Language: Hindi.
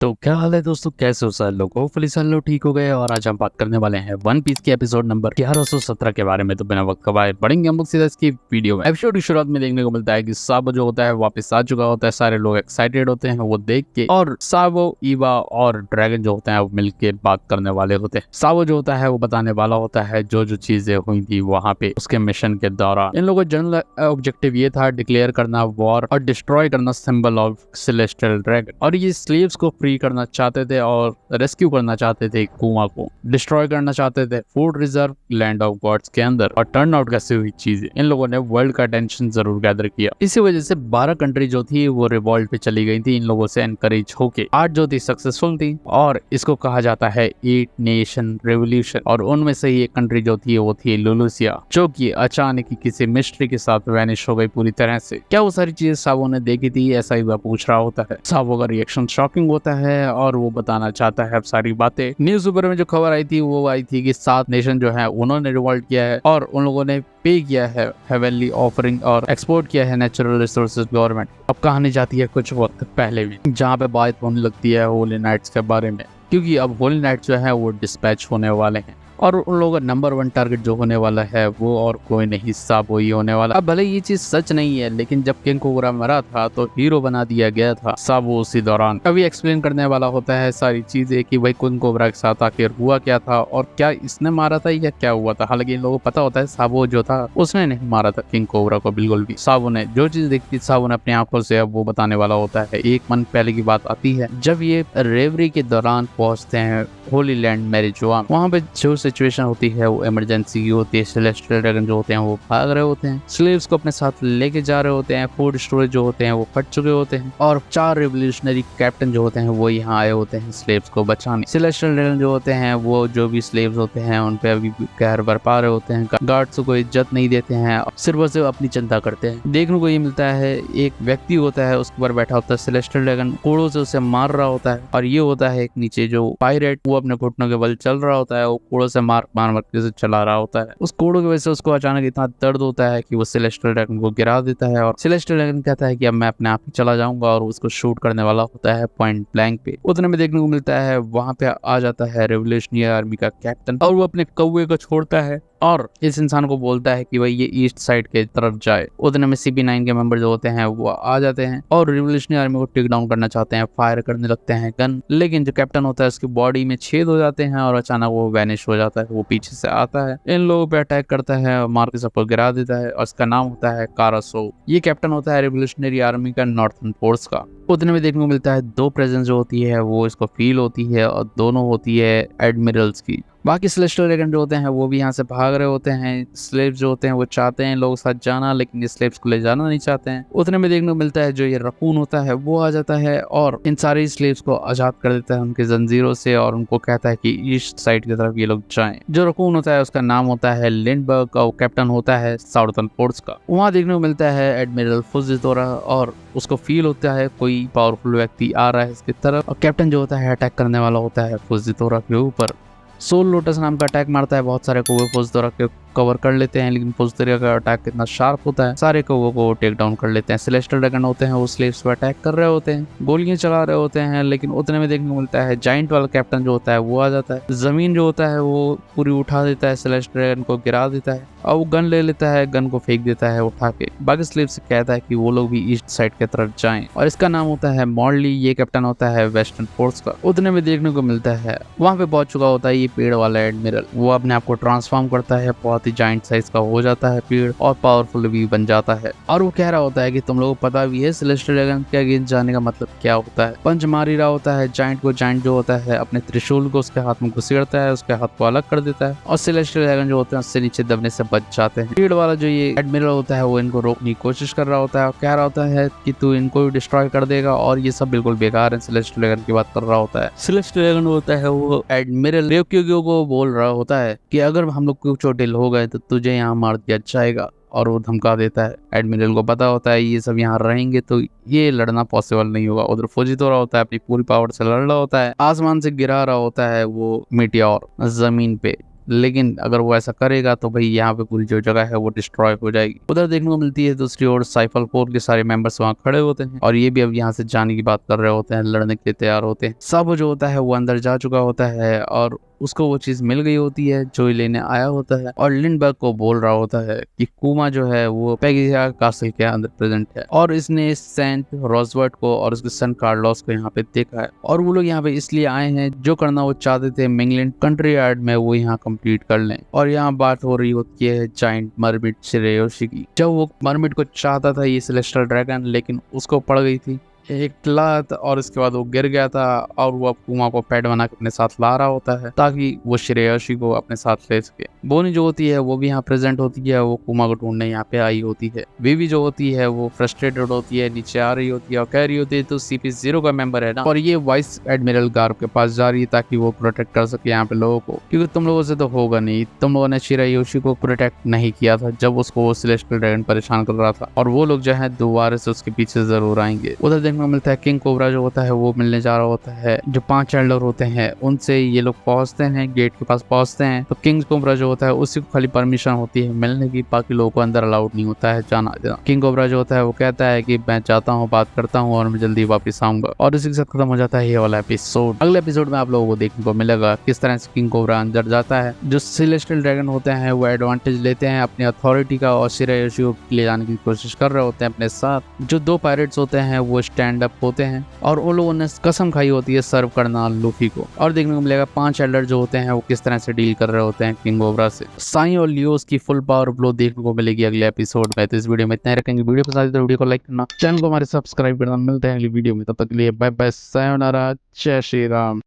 तो क्या हाल है दोस्तों, कैसे हो सर लोग? होपफुली सर लोग ठीक हो गए। और आज हम बात करने वाले हैं वन पीस के एपिसोड नंबर 1117 के बारे में। तो बिना वक्त गवाए बढ़ेंगे हम लोग सीधा इसकी वीडियो में। एपिसोड की शुरुआत में देखने को मिलता है कि साबो जो होता है वापस आ चुका होता है। सारे लोग एक्साइटेड होते हैं वो देख के, और साबो, ईवा और ड्रैगन जो होते हैं वो मिलकर बात करने वाले होते हैं। साबो जो होता है वो बताने वाला होता है जो जो चीजें हुई थी वहां पे उसके मिशन के दौरान। इन लोगों का जनरल ऑब्जेक्टिव ये था डिक्लेयर करना वॉर और डिस्ट्रॉय करना सिंबल ऑफ सेलेस्टियल ड्रैगन, और ये स्लेव्स को फ्री करना चाहते थे और रेस्क्यू करना चाहते थे कुआं को, डिस्ट्रॉय करना चाहते थे food reserve land of gods के अंदर। और टर्न आउट कैसे हुई चीजें, इन लोगों ने वर्ल्ड का अटेंशन जरूर गैदर किया। इसी वजह से 12 कंट्री जो थी वो रिवॉल्ट पे चली गई थी इन लोगों से एनकरेज होके। 8 जो थी सक्सेसफुल थी, और इसको कहा जाता है 8 नेशन रेवोल्यूशन। और उनमें से ही एक कंट्री जो थी वो थी लुलुसिया, जो कि अचानक ही किसी मिस्ट्री के साथ वैनिश हो गई पूरी तरह से। क्या वो सारी चीजें साबो ने देखी थी, ऐसा ही वह पूछ रहा होता है। साबो का रिएक्शन शॉकिंग होता है और वो बताना चाहता है अब सारी बातें। न्यूज पेपर में जो खबर आई थी वो आई थी कि 7 नेशन जो है उन्होंने रिवॉल्ट किया है और उन लोगों ने पे किया है हेवनली ऑफरिंग और एक्सपोर्ट किया है नेचुरल रिसोर्सेज गवर्नमेंट। अब कहानी जाती है कुछ वक्त पहले भी, जहाँ पे बात होने लगती है होली नाइट्स के बारे में, क्योंकि अब होली नाइट्स जो है वो डिस्पैच होने वाले हैं। और उन लोगों का नंबर 1 टारगेट जो होने वाला है वो और कोई नहीं, साबो ही होने वाला। अब भले ये चीज सच नहीं है, लेकिन जब किंग कोबरा मरा था तो हीरो बना दिया गया था साबो उसी दौरान। अभी एक्सप्लेन करने वाला होता है सारी चीजें कि भाई किंग कोबरा के साथ आखिर हुआ क्या था और क्या इसने मारा था या क्या हुआ था। हालांकि इन लोगों को पता होता है साबो जो था उसने नहीं मारा था किंग कोबरा को बिल्कुल भी। साबो ने जो चीज देखी साबो ने अपनी आंखों से अब वो बताने वाला होता है। 1 मंथ पहले की बात आती है जब ये रेवरी के दौरान पहुंचते हैं होली लैंड मैरिजुआन। वहां पे जो सिचुएशन होती है वो इमरजेंसी की होती है। सेलेस्टियल ड्रैगन जो होते हैं वो भाग रहे होते हैं, स्लेव्स को अपने साथ लेके जा रहे होते हैं, फूड स्टोरेज जो होते हैं वो फट चुके होते हैं, और 4 रिवोल्यूशनरी कैप्टन जो होते हैं वो यहाँ आए होते हैं स्लेव्स को बचाने। सेलेस्टियल ड्रैगन जो होते हैं वो जो भी स्लेव्स होते हैं उन पे अभी कहर बरपा रहे होते हैं, गार्ड्स को इज्जत नहीं देते हैं, सिर्फ से अपनी चिंता करते हैं। देखने को ये मिलता है एक व्यक्ति होता है उसके ऊपर बैठा होता है सेलेस्टियल ड्रैगन, कोड़ों से उसे मार रहा होता है। और ये होता है एक नीचे जो पायरेट, वो अपने घुटनों के बल चल रहा होता है, वो कोड़ों से मार के से चला रहा होता है। उस कोड़ों की वजह से उसको अचानक इतना दर्द होता है कि वो सेलेस्टियल ड्रैगन को गिरा देता है, और सेलेस्टियल ड्रैगन कहता है कि अब मैं अपने आप ही चला जाऊंगा, और उसको शूट करने वाला होता है पॉइंट ब्लैंक पे। उतने में देखने को मिलता है वहां पे आ जाता है रेवोल्यूशनरी आर्मी का कैप्टन, और वो अपने कौवे को छोड़ता है और इस इंसान को बोलता है कि भाई ये ईस्ट साइड के तरफ जाए। उतने में CP9 के मेंबर जो होते हैं वो आ जाते हैं और रिवोल्यूशनरी आर्मी को टेक डाउन करना चाहते हैं, फायर करने लगते हैं गन। लेकिन जो कैप्टन होता है उसकी बॉडी में छेद हो जाते हैं और अचानक वो वैनिश हो जाता है। वो पीछे से आता है, इन लोगों पे अटैक करता है, मार के सबको गिरा देता है, और उसका नाम होता है कारासो। ये कैप्टन होता है रिवोल्यूशनरी आर्मी का नॉर्थर्न फोर्स का। उतने में देखने को मिलता है 2 प्रेजेंस जो होती है वो इसको फील होती है, और दोनों होती है एडमिरल्स की। बाकी सेलेस्टियल ड्रैगन जो होते हैं वो भी यहाँ से भाग रहे होते हैं। स्लेव्स जो होते हैं वो चाहते हैं लोगों के साथ जाना, लेकिन ये स्लेव्स को ले जाना नहीं चाहते हैं। उतने में देखने को मिलता है जो ये रकून होता है वो आ जाता है और इन सारे स्लेव्स को आजाद कर देता है उनके जंजीरों से, और उनको कहता है कि ईस्ट साइड की तरफ ये लोग जाएं। जो रकून होता है उसका नाम होता है लिंडबर्ग, और कैप्टन होता है साउथर्न फोर्स का। वहाँ देखने को मिलता है एडमिरल फुजितोरा, और उसको फील होता है कोई पावरफुल व्यक्ति आ रहा है इसकी तरफ, और कैप्टन जो होता है अटैक करने वाला होता है फुजितोरा के ऊपर। सोल लोटस नाम का अटैक मारता है, बहुत सारे कौवे फुजितोरा के कवर कर लेते हैं, लेकिन फुजितोरा का अटैक कितना शार्प होता है, सारे कौवों को टेक डाउन कर लेते हैं। सेलेस्टियल ड्रैगन होते हैं वो स्लेव्स पे अटैक कर रहे होते हैं, गोलियां चला रहे होते हैं, लेकिन उतने में देखने को मिलता है जाइंट वाला कैप्टन जो होता है वो आ जाता है। जमीन जो होता है वो पूरी उठा देता है, सेलेस्टियल ड्रैगन को गिरा देता है, और वो गन ले लेता है, गन को फेंक देता है उठा के। बाकी स्लेव से कहता है कि वो लोग भी ईस्ट साइड की तरफ जाएं, और इसका नाम होता है मॉर्ली। ये कैप्टन होता है वेस्टर्न फोर्स का। उतने में देखने को मिलता है वहां पे पहुंच चुका होता है ये पेड़ वाला एडमिरल। वो अपने आप को ट्रांसफॉर्म करता है, बहुत ही जाइंट साइज का हो जाता है पेड़, और पावरफुल भी बन जाता है। और वो कह रहा होता है कि तुम लोगों को पता भी है सेलेस्टियल ड्रैगन के अगेंस्ट जाने का मतलब क्या होता है। पंच मार ही रहा होता है जाइंट को। जाइंट जो होता है अपने त्रिशूल को उसके हाथ में घुसेड़ता है, उसके हाथ को अलग कर देता है, और सेलेस्टियल ड्रैगन जो होते हैं उससे नीचे दबने से बच जाते हैं। पेड़ वाला जो ये एडमिरल होता है वो इनको रोकने की कोशिश कर रहा होता है, और कह रहा होता है कि तू इनको भी डिस्ट्रॉय कर देगा, और ये सब बिल्कुल बेकार है। सेलेस्टियल ड्रैगन की बात कर रहा होता है। सेलेस्टियल ड्रैगन होता है वो एडमिरल रेक्यूगो को बोल रहा होता है कि अगर हम लोग को चोटिल हो गए तो तुझे यहाँ मार दिया जाएगा, और वो धमका देता है। एडमिरल को पता होता है ये सब यहाँ रहेंगे तो ये लड़ना पॉसिबल नहीं होगा। उधर फुजितोरा होता है अपनी पूरी पावर से लड़ रहा होता है, आसमान से गिरा रहा होता है वो मीटियोर जमीन पे, लेकिन अगर वो ऐसा करेगा तो भाई यहाँ पे पूरी जो जगह है वो डिस्ट्रॉय हो जाएगी। उधर देखने को मिलती है दूसरी ओर साइफल 4 के सारे मेंबर्स वहाँ खड़े होते हैं और ये भी अब यहाँ से जाने की बात कर रहे होते हैं, लड़ने के लिए तैयार होते हैं। सब जो होता है वो अंदर जा चुका होता है और उसको वो चीज मिल गई होती है जो ये लेने आया होता है और लिंडबर्ग को बोल रहा होता है कि कुमा जो है वो पेगिया कासल के अंदर प्रेजेंट है और इसने सेंट रोजवर्ट को और उसके सन कार्लोस को यहाँ पे देखा है और वो लोग यहाँ पे इसलिए आए हैं जो करना वो चाहते थे मिंगलैंड कंट्री यार्ड में वो यहाँ कंप्लीट कर लें। और यहाँ बात हो रही होती है जाइंट मरमिड शिरेयोशी की। जब वो मरमिड को चाहता था ये सेलेस्टियल ड्रैगन, लेकिन उसको पड़ गई थी एक लात और इसके बाद वो गिर गया था और वो अब कुमा को पेट बना के अपने साथ ला रहा होता है ताकि वो श्रेयसी को अपने साथ ले सके। बोनी जो होती है वो भी यहाँ प्रेजेंट होती है, वो कुमा को ढूंढने यहाँ पे आई होती है। बीवी जो होती है वो फ्रस्ट्रेटेड होती है, नीचे आ रही होती है और कह रही होती है तो CP0 का मेंबर है ना, और ये वाइस एडमिरल गार्व के पास जा रही है ताकि वो प्रोटेक्ट कर सके यहाँ पे लोगों को, क्योंकि तुम लोगों से तो होगा नहीं, तुम लोगों ने शिरायोशी को प्रोटेक्ट नहीं किया था जब उसको वो सेलेस्टियल ड्रैगन परेशान कर रहा था और वो लोग जो है दोबारा से उसके पीछे जरूर आएंगे। उधर देखने को मिलता है किंग कोबरा जो होता है वो मिलने जा रहा होता है। जो 5 एल्डर होते हैं उनसे ये लोग पहुंचते हैं, गेट के पास पहुंचते हैं तो किंग कोबरा जो होता है उसी को खाली परमिशन होती है मिलने की, बाकी लोगों को अंदर अलाउड नहीं होता है जाना देना। किंग कोबरा जो होता है वो कहता है कि मैं जाता हूँ, बात करता हूँ और मैं जल्दी वापस आऊंगा। और इसी के साथ खत्म हो जाता है ये वाला एपिसोड। अगले एपिसोड में आप लोगों को देखने को मिलेगा किस तरह से किंग कोबरा अंदर जाता है। जो सेलेस्टियल ड्रैगन होते हैं वो एडवांटेज लेते हैं अपनी अथॉरिटी का और शिरायोशी को ले जाने की कोशिश कर रहे होते हैं अपने साथ। जो 2 पायरेट्स होते हैं वो स्टैंड अप होते हैं और उन लोगों ने कसम खाई होती है सर्व करना लूफी को। और देखने को मिलेगा 5 एल्डर जो होते हैं वो किस तरह से डील कर रहे होते हैं किंग कोबरा से। साई और लियोस की फुल पावर ब्लो देखने को मिलेगी अगले एपिसोड में। तो इस वीडियो में इतना ही रखेंगे। वीडियो पसंद आए तो वीडियो को लाइक करना, चैनल को हमारे सब्सक्राइब करना। मिलते हैं अगली वीडियो में, तब तक के लिए बाय बाय, सायोनारा, जय श्री राम।